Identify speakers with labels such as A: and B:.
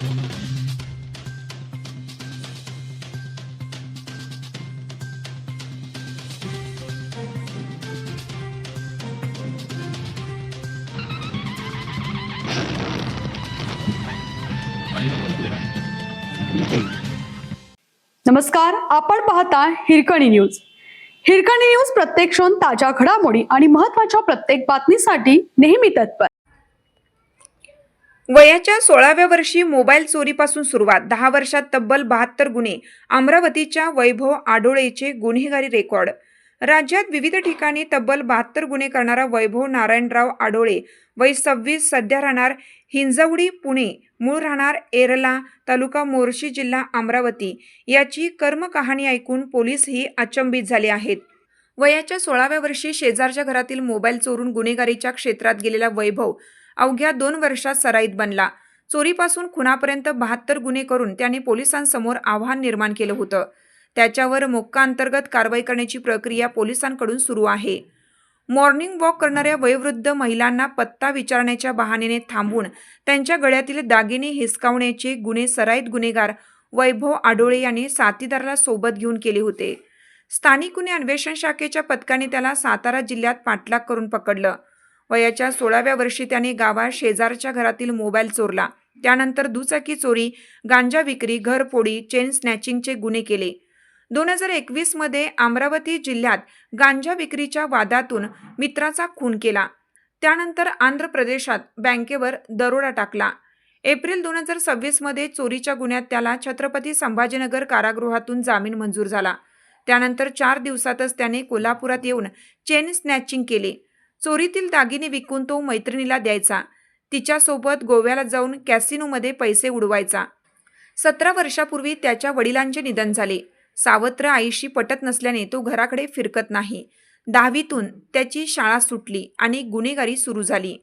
A: नमस्कार, आपण पाहता हिरकणी न्यूज. हिरकणी न्यूज प्रत्येक क्षण ताज्या घडामोडी आणि महत्त्वाच्या प्रत्येक बातमीसाठी नेहमी तत्पर.
B: वयाच्या 16व्या वर्षी मोबाईल चोरीपासून सुरुवात, 10 वर्षात तब्बल 72 गुन्हे. अमरावतीच्या वैभव आडोळेचे गुन्हेगारी रेकॉर्ड. राज्यात विविध ठिकाणी तब्बल 72 गुन्हे करणारा वैभव नारायणराव आडोळे, वय 26, सध्या राहणार हिंजवडी, पुणे, मूळ राहणार एरला, तालुका मोर्शी, जिल्हा अमरावती, याची कर्मकहाणी ऐकून पोलीसही अचंबित झाले आहेत. वयाच्या 16व्या वर्षी शेजारच्या घरातील मोबाईल चोरून गुन्हेगारीच्या क्षेत्रात गेलेला वैभव अवघ्या 2 वर्षात सराईत बनला. चोरीपासून खुनापर्यंत 72 गुन्हे करून त्याने पोलिसांसमोर आव्हान निर्माण केलं होतं. त्याच्यावर मोक्का अंतर्गत कारवाई करण्याची प्रक्रिया पोलिसांकडून सुरू आहे. मॉर्निंग वॉक करणाऱ्या वयोवृद्ध महिलांना पत्ता विचारण्याच्या बहाण्याने थांबून त्यांच्या गळ्यातील दागिने हिसकावण्याचे गुन्हे सराईत गुन्हेगार वैभव आडोळे यांनी साथीदाराला सोबत घेऊन केले होते. स्थानिक गुन्हे अन्वेषण शाखेच्या पथकाने त्याला सातारा जिल्ह्यात पाठलाग करून पकडलं. वयाच्या 16व्या वर्षी त्याने गावात शेजारच्या घरातील मोबाईल चोरला. त्यानंतर दुचाकी चोरी, गांजा विक्री, घरफोडी, चेन स्नॅचिंगचे गुन्हे केले. 2021 मध्ये अमरावती जिल्ह्यात गांजा विक्रीच्या वादातून मित्राचा खून केला. त्यानंतर आंध्र प्रदेशात बँकेवर दरोडा टाकला. एप्रिल 2026 मध्ये चोरीच्या गुन्ह्यात त्याला छत्रपती संभाजीनगर कारागृहातून जामीन मंजूर झाला. त्यानंतर 4 दिवसातच त्याने कोल्हापुरात येऊन चेन स्नॅचिंग केले. चोरीतील दागिने विकून तो मैत्रिणीला द्यायचा. तिच्यासोबत गोव्याला जाऊन कॅसिनोमध्ये पैसे उडवायचा. 17 वर्षापूर्वी त्याच्या वडिलांचे निधन झाले. सावत्र आईशी पटत नसल्याने तो घराकडे फिरकत नाही. 10वीतून त्याची शाळा सुटली आणि गुन्हेगारी सुरू झाली.